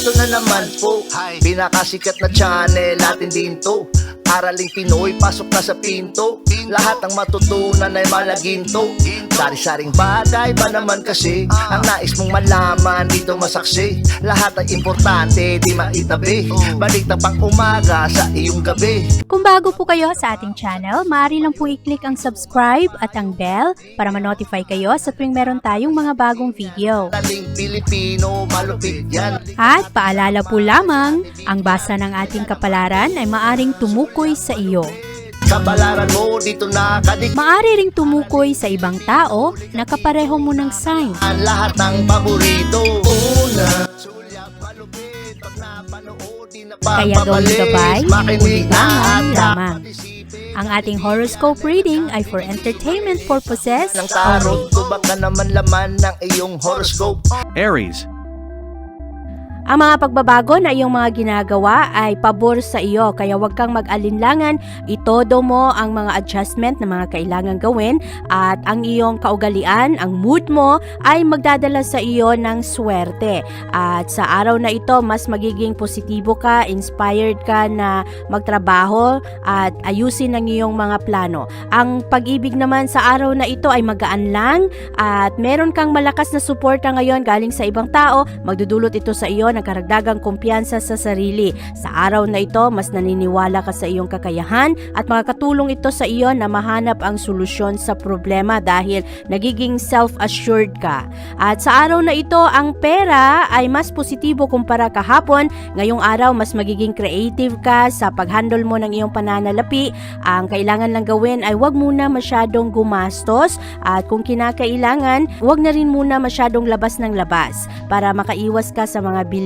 Eto na naman po, pinakasikat na channel natin din to. Araling Pinoy, pasok na sa pinto. Lahat ng matutunan ay malaginto. Sari-saring bagay ba naman kasi ang nais mong malaman dito masaksi. Lahat ay importante, di maitabi. Balik na pang umaga sa iyong gabi. Kung bago po kayo sa ating channel, maaari lang po i-click ang subscribe at ang bell para ma-notify kayo sa tuwing meron tayong mga bagong video. Taling Pilipino, malupit yan. At paalala po lamang, ang basa ng ating kapalaran ay maaring tumukoy sa iyo. Kapalaran mo dito nakadik. Maaari ring tumukoy sa ibang tao na kapareho mo ng sign. Lahat ng paborito. Una, sulyap, malupit. Pag napanood, di na Kaya gawin gabay, makinig ulilangan na lamang. Ang ating horoscope reading ay for entertainment purposes ng tarot. only. Tubak ka naman laman ng iyong horoscope. Aries. Ang mga pagbabago na iyong mga ginagawa ay pabor sa iyo, kaya huwag kang mag-alinlangan. Itodo mo ang mga adjustment na mga kailangan gawin at ang iyong kaugalian, ang mood mo ay magdadala sa iyo ng swerte. At sa araw na ito, mas magiging positibo ka, inspired ka na magtrabaho at ayusin ang iyong mga plano. Ang pag-ibig naman sa araw na ito ay magaan lang at meron kang malakas na suporta ngayon galing sa ibang tao. Magdudulot ito sa iyo ng karagdagang kumpiyansa sa sarili. Sa araw na ito, mas naniniwala ka sa iyong kakayahan at makakatulong ito sa iyo na mahanap ang solusyon sa problema dahil nagiging self-assured ka. At sa araw na ito, ang pera ay mas positibo kumpara kahapon. Ngayong araw, mas magiging creative ka sa pag-handle mo ng iyong pananalapi. Ang kailangan lang gawin ay huwag muna masyadong gumastos at kung kinakailangan, huwag na rin muna masyadong labas ng labas para makaiwas ka sa mga bilihin.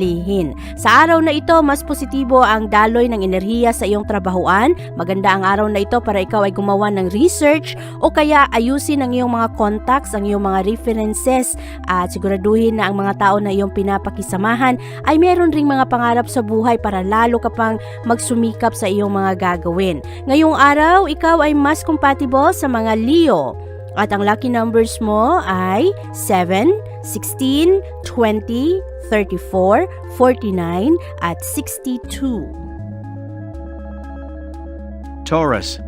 Sa araw na ito, mas positibo ang daloy ng enerhiya sa iyong trabahuan. Maganda ang araw na ito para ikaw ay gumawa ng research o kaya ayusin ang iyong mga contacts, ang iyong mga references at siguraduhin na ang mga tao na iyong pinapakisamahan ay meron ring mga pangarap sa buhay para lalo ka pang magsumikap sa iyong mga gagawin. Ngayong araw, ikaw ay mas compatible sa mga Leo. At ang lucky numbers mo ay 7, 16, 20, 34, 49, at 62. Taurus.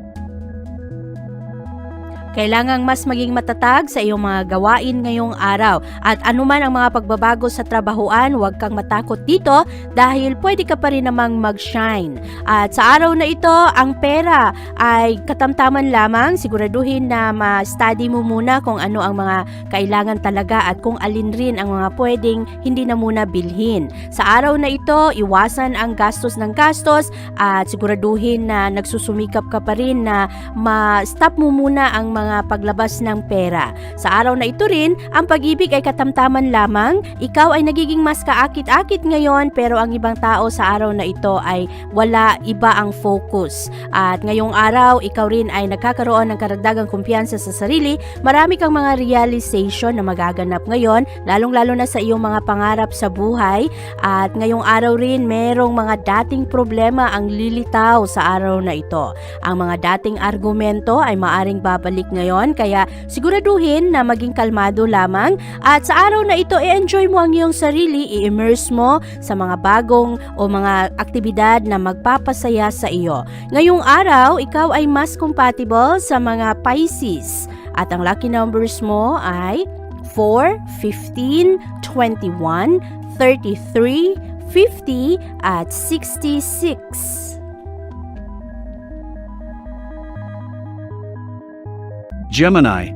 Kailangang mas maging matatag sa iyong mga gawain ngayong araw. At anuman ang mga pagbabago sa trabahuan, huwag kang matakot dito dahil pwede ka pa rin namang mag-shine. At sa araw na ito, ang pera ay katamtaman lamang. Siguraduhin na ma-study mo muna kung ano ang mga kailangan talaga at kung alin rin ang mga pwedeng hindi na muna bilhin. Sa araw na ito, iwasan ang gastos ng gastos at siguraduhin na nagsusumikap ka pa rin na ma-stop mo muna ang mga paglabas ng pera. Sa araw na ito rin, ang pag-ibig ay katamtaman lamang. Ikaw ay nagiging mas kaakit-akit ngayon pero ang ibang tao sa araw na ito ay wala, iba ang focus. At ngayong araw, ikaw rin ay nagkakaroon ng karagdagang kumpiyansa sa sarili. Marami kang mga realization na magaganap ngayon, lalong-lalo na sa iyong mga pangarap sa buhay. At ngayong araw rin, merong mga dating problema ang lilitaw sa araw na ito. Ang mga dating argumento ay maaring babalik ngayon, kaya siguraduhin na maging kalmado lamang at sa araw na ito i-enjoy mo ang iyong sarili, i-immerse mo sa mga bagong o mga aktibidad na magpapasaya sa iyo. Ngayong araw, ikaw ay mas compatible sa mga Pisces at ang lucky numbers mo ay 4, 15, 21, 33, 50 at 66. Gemini.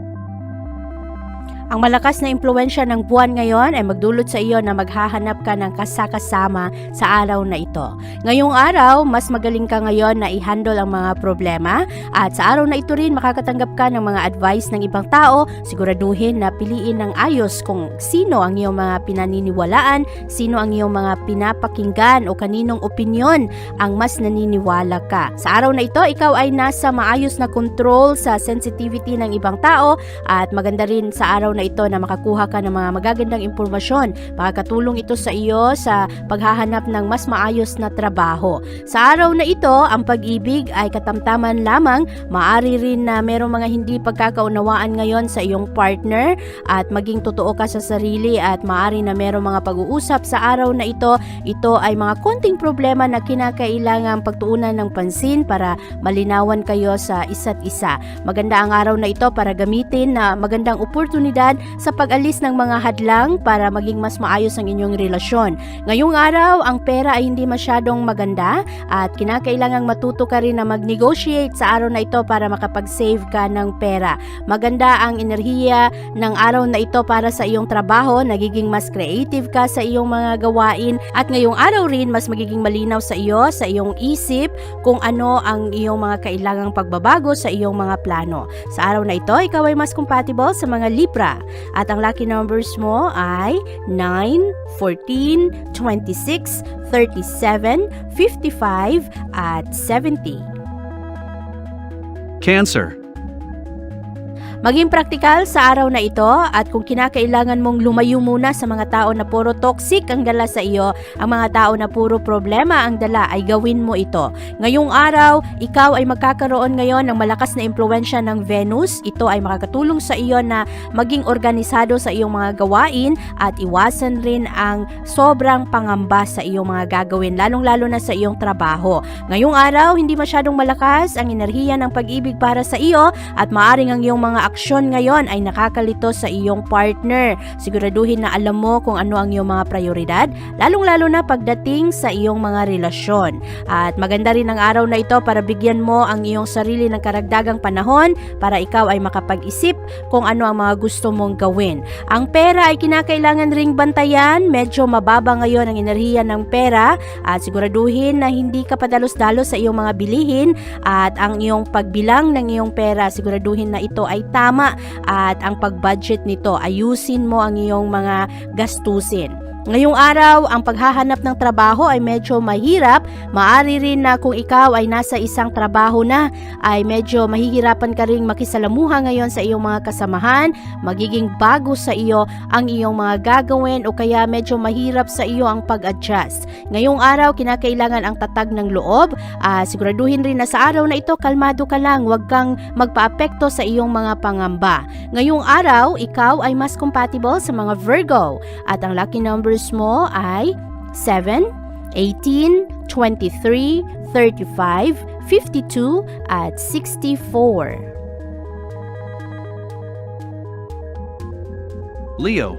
Ang malakas na impluwensya ng buwan ngayon ay magdulot sa iyo na maghahanap ka ng kasakasama sa araw na ito. Ngayong araw, mas magaling ka ngayon na i-handle ang mga problema at sa araw na ito rin makakatanggap ka ng mga advice ng ibang tao. Siguraduhin na piliin ng ayos kung sino ang iyong mga pinaniniwalaan, sino ang iyong mga pinapakinggan o kaninong opinyon ang mas naniniwala ka. Sa araw na ito, ikaw ay nasa maayos na control sa sensitivity ng ibang tao at maganda rin sa araw na na ito na makakuha ka ng mga magagandang impormasyon. Makakatulong ito sa iyo sa paghahanap ng mas maayos na trabaho. Sa araw na ito, ang pag-ibig ay katamtaman lamang. Maari rin na merong mga hindi pagkakaunawaan ngayon sa iyong partner at maging totoo ka sa sarili at maari na merong mga pag-uusap sa araw na ito. Ito ay mga konting problema na kinakailangang pagtuunan ng pansin para malinawan kayo sa isa't isa. Maganda ang araw na ito para gamitin na magandang oportunidad sa pag-alis ng mga hadlang para maging mas maayos ang inyong relasyon. Ngayong araw, ang pera ay hindi masyadong maganda at kinakailangang matuto ka rin na mag-negotiate sa araw na ito para makapag-save ka ng pera. Maganda ang enerhiya ng araw na ito para sa iyong trabaho, nagiging mas creative ka sa iyong mga gawain at ngayong araw rin mas magiging malinaw sa iyo, sa iyong isip kung ano ang iyong mga kailangang pagbabago sa iyong mga plano. Sa araw na ito, ikaw ay mas compatible sa mga Libra at ang lucky numbers mo ay 9, 14, 26, 37, 55 at 70. Cancer. Maging praktikal sa araw na ito at kung kinakailangan mong lumayo muna sa mga tao na puro toxic ang dala sa iyo, ang mga tao na puro problema ang dala ay gawin mo ito. Ngayong araw, ikaw ay magkakaroon ngayon ng malakas na impluwensya ng Venus. Ito ay makakatulong sa iyo na maging organisado sa iyong mga gawain at iwasan rin ang sobrang pangamba sa iyong mga gagawin, lalong-lalo na sa iyong trabaho. Ngayong araw, hindi masyadong malakas ang enerhiya ng pag-ibig para sa iyo at maaring ang iyong mga aksyon ngayon ay nakakalito sa iyong partner. Siguraduhin na alam mo kung ano ang iyong mga prioridad, lalong-lalo na pagdating sa iyong mga relasyon. At maganda rin ang araw na ito para bigyan mo ang iyong sarili ng karagdagang panahon para ikaw ay makapag-isip kung ano ang mga gusto mong gawin. Ang pera ay kinakailangan ring bantayan. Medyo mababa ngayon ang enerhiya ng pera at siguraduhin na hindi ka padalos-dalos sa iyong mga bilihin at ang iyong pagbilang ng iyong pera, siguraduhin na ito ay tama at ang pag-budget nito, ayusin mo ang iyong mga gastusin. Ngayong araw, ang paghahanap ng trabaho ay medyo mahirap. Maari rin na kung ikaw ay nasa isang trabaho na, ay medyo mahihirapan ka ring makisalamuha ngayon sa iyong mga kasamahan. Magiging bago sa iyo ang iyong mga gagawin o kaya medyo mahirap sa iyo ang pag-adjust. Ngayong araw, kinakailangan ang tatag ng loob. Siguraduhin rin na sa araw na ito, kalmado ka lang. Huwag kang magpaapekto sa iyong mga pangamba. Ngayong araw, ikaw ay mas compatible sa mga Virgo at ang lucky number mo ay 7, 18, 23, 35, 52 at 64. Leo.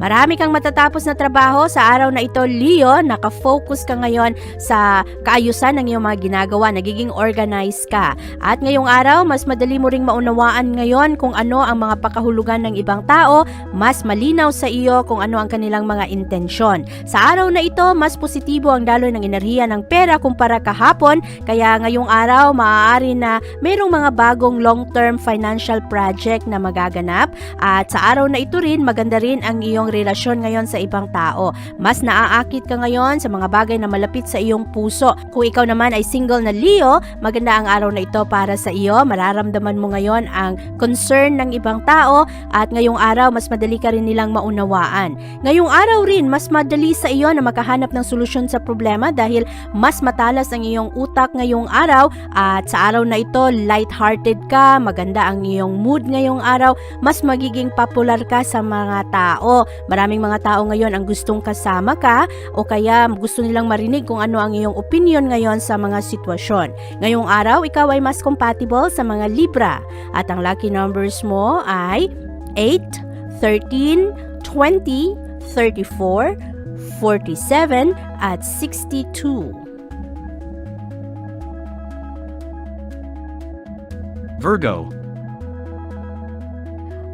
Marami kang matatapos na trabaho sa araw na ito, Leo. Nakafocus ka ngayon sa kaayusan ng iyong mga ginagawa. Nagiging organized ka. At ngayong araw, mas madali mo ring maunawaan ngayon kung ano ang mga pakahulugan ng ibang tao. Mas malinaw sa iyo kung ano ang kanilang mga intensyon. Sa araw na ito, mas positibo ang daloy ng enerhiya ng pera kumpara kahapon. Kaya ngayong araw, maaari na mayroong mga bagong long-term financial project na magaganap. At sa araw na ito rin, maganda rin ang iyong relasyon ngayon sa ibang tao. Mas naaakit ka ngayon sa mga bagay na malapit sa iyong puso. Kung ikaw naman ay single na Leo, maganda ang araw na ito para sa iyo. Mararamdaman mo ngayon ang concern ng ibang tao at ngayong araw mas madali ka rin nilang maunawaan. Ngayong araw rin mas madali sa iyo na makahanap ng solusyon sa problema dahil mas matalas ang iyong utak ngayong araw at sa araw na ito light-hearted ka, maganda ang iyong mood ngayong araw, mas magiging popular ka sa mga tao. Maraming mga tao ngayon ang gustong kasama ka o kaya gusto nilang marinig kung ano ang iyong opinion ngayon sa mga sitwasyon. Ngayong araw, ikaw ay mas compatible sa mga Libra at ang lucky numbers mo ay 8, 13, 20, 34, 47 at 62.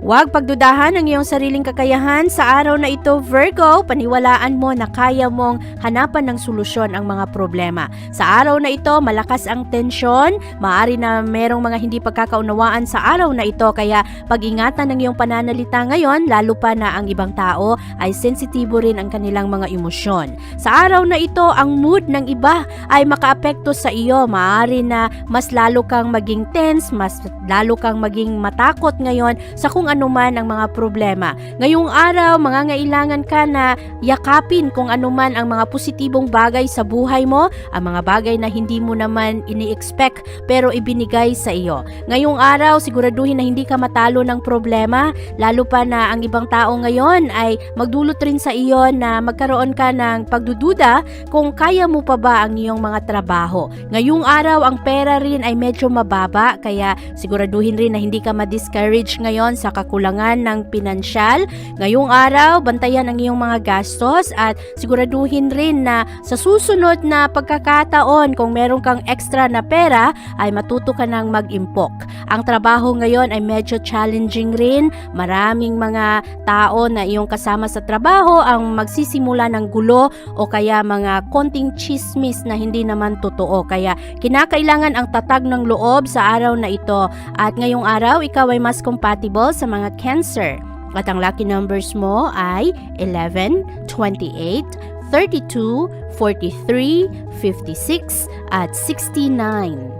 Huwag pagdudahan ang iyong sariling kakayahan sa araw na ito, Virgo. Paniwalaan mo na kaya mong hanapan ng solusyon ang mga problema. Sa araw na ito, malakas ang tensyon. Maaari na merong mga hindi pagkakaunawaan sa araw na ito, kaya pag-ingatan ng iyong pananalita ngayon, lalo pa na ang ibang tao ay sensitibo rin ang kanilang mga emosyon. Sa araw na ito, ang mood ng iba ay makaapekto sa iyo. Maaari na mas lalo kang maging tense, mas lalo kang maging matakot ngayon sa kung ano man ang mga problema. Ngayong araw, mangangailangan ka na yakapin kung ano man ang mga positibong bagay sa buhay mo, ang mga bagay na hindi mo naman ini-expect pero ibinigay sa iyo. Ngayong araw, siguraduhin na hindi ka matalo ng problema, lalo pa na ang ibang tao ngayon ay magdulot rin sa iyo na magkaroon ka ng pagdududa kung kaya mo pa ba ang iyong mga trabaho. Ngayong araw, ang pera rin ay medyo mababa, kaya siguraduhin rin na hindi ka ma-discourage ngayon sa kakulangan ng pinansyal. Ngayong araw, bantayan ang iyong mga gastos at siguraduhin rin na sa susunod na pagkakataon kung meron kang extra na pera ay matuto ka ng mag-impok. Ang trabaho ngayon ay medyo challenging rin. Maraming mga tao na iyong kasama sa trabaho ang magsisimula ng gulo o kaya mga konting chismis na hindi naman totoo. Kaya kinakailangan ang tatag ng loob sa araw na ito. At ngayong araw, ikaw ay mas compatible sa mga Cancer. At ang lucky numbers mo ay 11, 28, 32, 43, 56, at 69.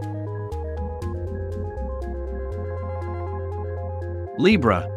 Libra.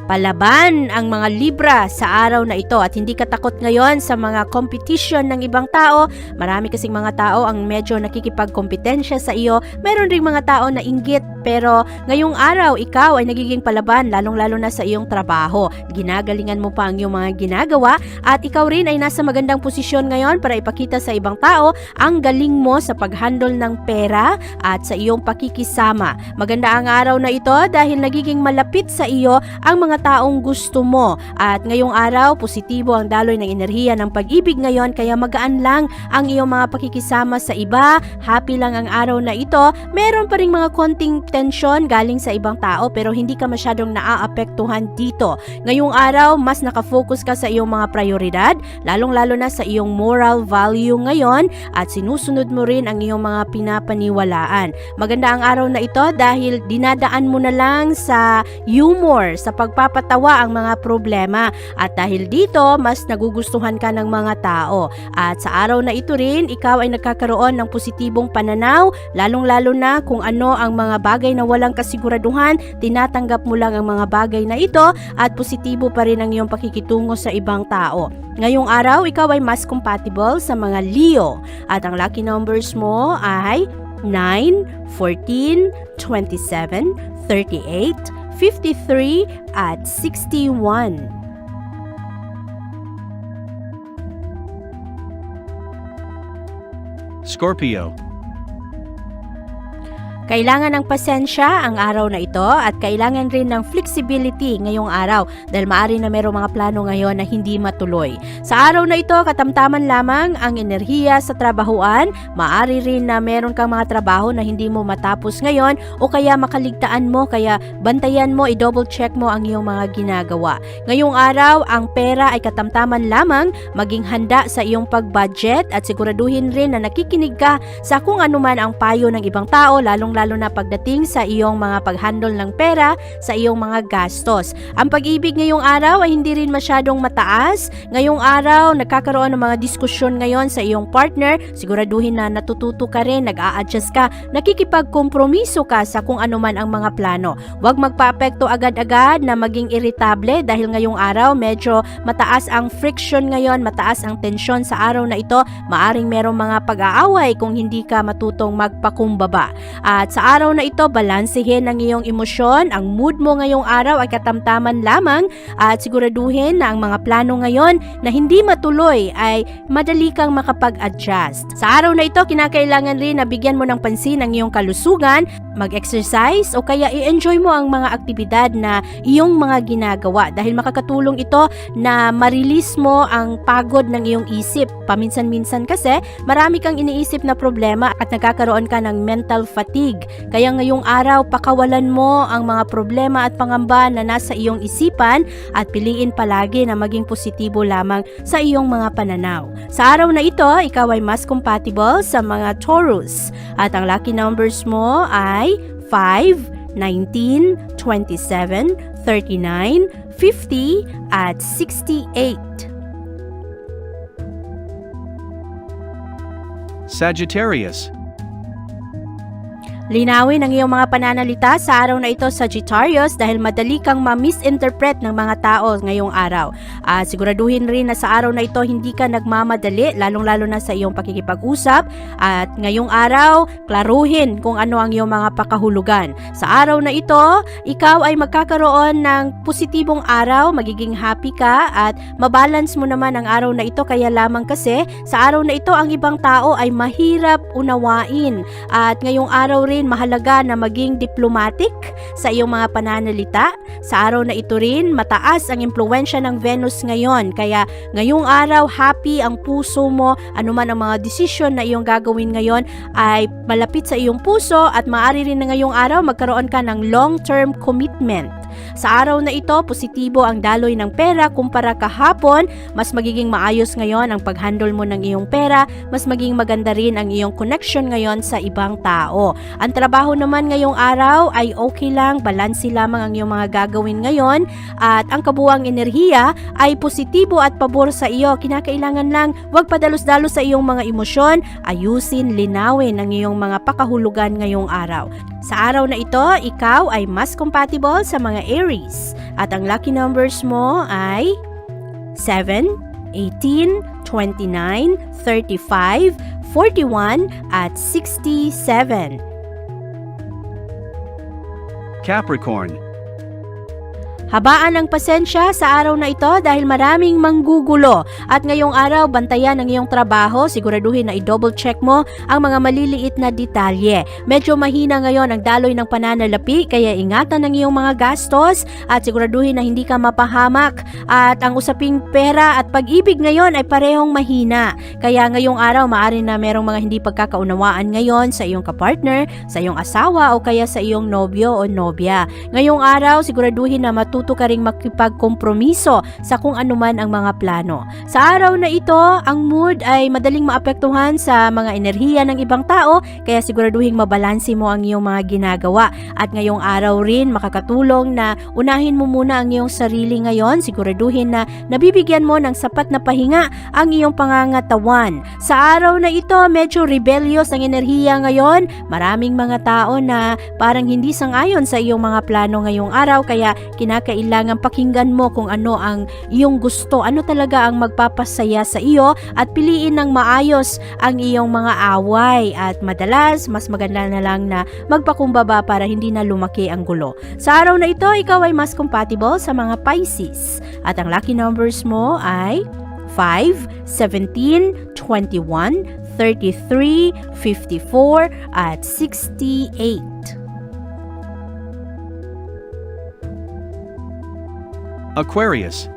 Palaban ang mga Libra sa araw na ito at hindi ka takot ngayon sa mga competition ng ibang tao. Marami kasing mga tao ang medyo nakikipagkompetensya sa iyo. Meron ring mga tao na inggit, pero ngayong araw ikaw ay nagiging palaban, lalong-lalo na sa iyong trabaho. Ginagalingan mo pa ang iyong mga ginagawa at ikaw rin ay nasa magandang posisyon ngayon para ipakita sa ibang tao ang galing mo sa paghandle ng pera at sa iyong pakikisama. Maganda ang araw na ito dahil nagiging malapit sa iyo ang mga taong gusto mo. At ngayong araw, positibo ang daloy ng enerhiya ng pag-ibig ngayon, kaya magaan lang ang iyong mga pakikisama sa iba. Happy lang ang araw na ito. Meron pa ring mga konting tensyon galing sa ibang tao pero hindi ka masyadong naaapektuhan dito. Ngayong araw, mas nakafocus ka sa iyong mga prioridad, lalong-lalo na sa iyong moral value ngayon at sinusunod mo rin ang iyong mga pinapaniwalaan. Maganda ang araw na ito dahil dinadaan mo na lang sa humor, sa pagpapatawa ang mga problema at dahil dito, mas nagugustuhan ka ng mga tao. At sa araw na ito rin, ikaw ay nagkakaroon ng positibong pananaw, lalong-lalo na kung ano ang mga bagay na walang kasiguraduhan, tinatanggap mo lang ang mga bagay na ito at positibo pa rin ang iyong pakikitungo sa ibang tao. Ngayong araw, ikaw ay mas compatible sa mga Leo at ang lucky numbers mo ay 9, 14, 27, 38, 53, at 61. Scorpio. Kailangan ng pasensya ang araw na ito at kailangan rin ng flexibility ngayong araw dahil maaari na mayroong mga plano ngayon na hindi matuloy. Sa araw na ito, katamtaman lamang ang enerhiya sa trabahuan. Maaari rin na meron kang mga trabaho na hindi mo matapos ngayon o kaya makaligtaan mo, kaya bantayan mo, i-double check mo ang iyong mga ginagawa. Ngayong araw, ang pera ay katamtaman lamang, maging handa sa iyong pag-budget at siguraduhin rin na nakikinig ka sa kung ano man ang payo ng ibang tao, lalo na pagdating sa iyong mga paghandle ng pera, sa iyong mga gastos. Ang pag-ibig ngayong araw ay hindi rin masyadong mataas. Ngayong araw, nagkakaroon ng mga diskusyon ngayon sa iyong partner. Siguraduhin na natututo ka rin, nag-a-adjust ka, nakikipagkompromiso ka sa kung ano man ang mga plano. Huwag magpa-apekto agad-agad na maging irritable dahil ngayong araw medyo mataas ang friction ngayon, mataas ang tensyon sa araw na ito. Maaring merong mga pag-aaway kung hindi ka matutong magpakumbaba. At sa araw na ito, balansehin ang iyong emosyon. Ang mood mo ngayong araw ay katamtaman lamang at siguraduhin na ang mga plano ngayon na hindi matuloy ay madali kang makapag-adjust. Sa araw na ito, kinakailangan rin na bigyan mo ng pansin ang iyong kalusugan, mag-exercise o kaya i-enjoy mo ang mga aktibidad na iyong mga ginagawa dahil makakatulong ito na ma-release mo ang pagod ng iyong isip. Paminsan-minsan kasi marami kang iniisip na problema at nagkakaroon ka ng mental fatigue. pag-ibig. Kaya ngayong araw, pakawalan mo ang mga problema at pangamba na nasa iyong isipan at piliin palagi na maging positibo lamang sa iyong mga pananaw. Sa araw na ito, ikaw ay mas compatible sa mga Taurus at ang lucky numbers mo ay 5, 19, 27, 39, 50 at 68. Sagittarius. Linawin ang iyong mga pananalita sa araw na ito, Sagittarius, dahil madali kang ma-misinterpret ng mga tao ngayong araw. Siguraduhin rin na sa araw na ito hindi ka nagmamadali, lalong-lalo na sa iyong pakikipag-usap. At ngayong araw, klaruhin kung ano ang iyong mga pakahulugan. Sa araw na ito, ikaw ay magkakaroon ng positibong araw, magiging happy ka at mabalance mo naman ang araw na ito. Kaya lamang kasi sa araw na ito, ang ibang tao ay mahirap unawain. At ngayong araw rin, mahalaga na maging diplomatic sa iyong mga pananalita. Sa araw na ito rin, mataas ang impluwensya ng Venus ngayon. Kaya ngayong araw, happy ang puso mo. Anuman ang mga desisyon na iyong gagawin ngayon ay malapit sa iyong puso at maaari rin na ngayong araw magkaroon ka ng long-term commitment. Sa araw na ito, positibo ang daloy ng pera kumpara kahapon. Mas magiging maayos ngayon ang pag-handle mo ng iyong pera. Mas maging maganda rin ang iyong connection ngayon sa ibang tao. Ang trabaho naman ngayong araw ay okay lang, balanse lamang ang iyong mga gagawin ngayon. At ang kabuuang enerhiya ay positibo at pabor sa iyo. Kinakailangan lang, huwag padalos-dalos sa iyong mga emosyon. Ayusin, linawin ang iyong mga pakahulugan ngayong araw. Sa araw na ito, ikaw ay mas compatible sa mga Aries. At ang lucky numbers mo ay 7, 18, 29, 35, 41 at 67. Capricorn. Habaan ang pasensya sa araw na ito dahil maraming manggugulo. At ngayong araw, bantayan ang iyong trabaho. Siguraduhin na i-double check mo ang mga maliliit na detalye. Medyo mahina ngayon ang daloy ng pananalapi, kaya ingatan ang iyong mga gastos at siguraduhin na hindi ka mapahamak. At ang usaping pera at pag-ibig ngayon ay parehong mahina. Kaya ngayong araw, maaari na merong mga hindi pagkakaunawaan ngayon sa iyong kapartner, sa iyong asawa o kaya sa iyong nobyo o nobya. Ngayong araw, siguraduhin na matuto ka ring makipagkompromiso sa kung anuman ang mga plano. Sa araw na ito, ang mood ay madaling maapektuhan sa mga enerhiya ng ibang tao, kaya siguraduhin mabalanse mo ang iyong mga ginagawa. At ngayong araw rin, makakatulong na unahin mo muna ang iyong sarili ngayon. Siguraduhin na nabibigyan mo ng sapat na pahinga ang iyong pangangatawan. Sa araw na ito, medyo rebellious ang enerhiya ngayon. Maraming mga tao na parang hindi sang-ayon sa iyong mga plano ngayong araw, kaya kinakailangan pakinggan mo kung ano ang iyong gusto, ano talaga ang magpapasaya sa iyo at piliin ng maayos ang iyong mga away at madalas mas maganda na lang na magpakumbaba para hindi na lumaki ang gulo. Sa araw na ito, ikaw ay mas compatible sa mga Pisces at ang lucky numbers mo ay 5, 17, 21, 33, 54 at 68. Aquarius.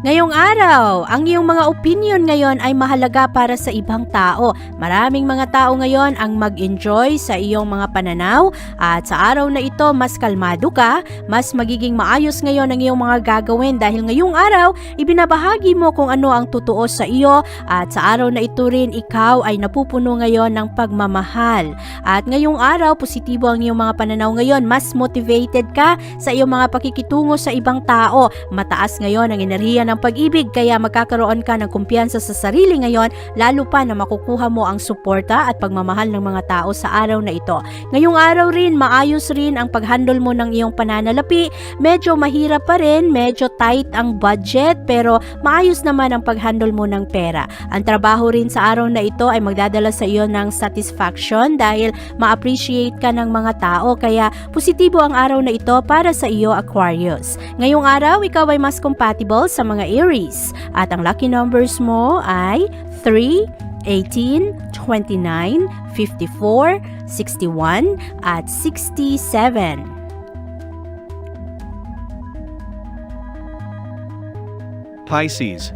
Ngayong araw, ang iyong mga opinion ngayon ay mahalaga para sa ibang tao. Maraming mga tao ngayon ang mag-enjoy sa iyong mga pananaw at sa araw na ito mas kalmado ka, mas magiging maayos ngayon ang iyong mga gagawin dahil ngayong araw, ibinabahagi mo kung ano ang totoo sa iyo at sa araw na ito rin ikaw ay napupuno ngayon ng pagmamahal. At ngayong araw, positibo ang iyong mga pananaw ngayon, mas motivated ka sa iyong mga pakikitungo sa ibang tao. Mataas ngayon ang enerhiya ng pag-ibig, kaya magkakaroon ka ng kumpiyansa sa sarili ngayon, lalo pa na makukuha mo ang suporta at pagmamahal ng mga tao sa araw na ito. Ngayong araw rin, maayos rin ang pag-handle mo ng iyong pananalapi. Medyo mahirap pa rin, medyo tight ang budget, pero maayos naman ang pag-handle mo ng pera. Ang trabaho rin sa araw na ito ay magdadala sa iyo ng satisfaction dahil ma-appreciate ka ng mga tao, kaya positibo ang araw na ito para sa iyo, Aquarius. Ngayong araw, ikaw ay mas compatible sa mga Aries at ang lucky numbers mo ay 3, 18, 29, 54, 61 at 67. Pisces.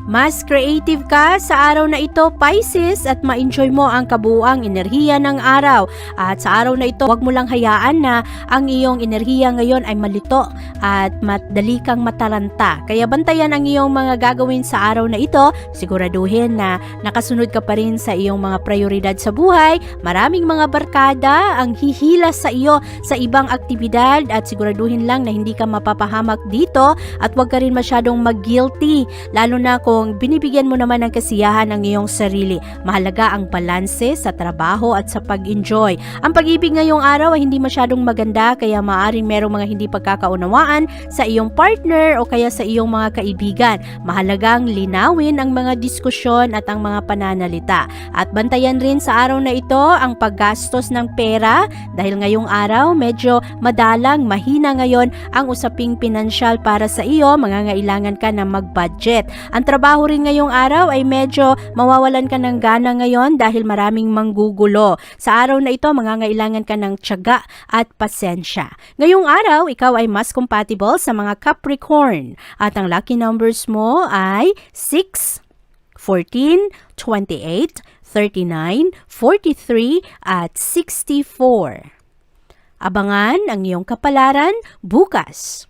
Mas creative ka sa araw na ito, Pisces, at ma-enjoy mo ang kabuuang enerhiya ng araw. At sa araw na ito, huwag mo lang hayaan na ang iyong enerhiya ngayon ay malito at madali kang mataranta. Kaya bantayan ang iyong mga gagawin sa araw na ito. Siguraduhin na nakasunod ka pa rin sa iyong mga prioridad sa buhay. Maraming mga barkada ang hihila sa iyo sa ibang aktibidad at siguraduhin lang na hindi ka mapapahamak dito at huwag ka rin masyadong mag-guilty, lalo na kung binibigyan mo naman ng kasiyahan ang iyong sarili. Mahalaga ang balanse sa trabaho at sa pag-enjoy. Ang pag-ibig ngayong araw ay hindi masyadong maganda, kaya maaaring merong mga hindi pagkakaunawaan sa iyong partner o kaya sa iyong mga kaibigan. Mahalagang linawin ang mga diskusyon at ang mga pananalita. At bantayan rin sa araw na ito ang paggastos ng pera dahil ngayong araw medyo madalang, mahina ngayon ang usaping pinansyal para sa iyo. Mangangailangan ka na mag-budget. Ang trabaho rin ngayong araw ay medyo mawawalan ka ng gana ngayon dahil maraming manggugulo. Sa araw na ito, mangangailangan ka ng tiyaga at pasensya. Ngayong araw, ikaw ay mas compatible sa mga Capricorn. At ang lucky numbers mo ay 6, 14, 28, 39, 43, at 64. Abangan ang iyong kapalaran bukas.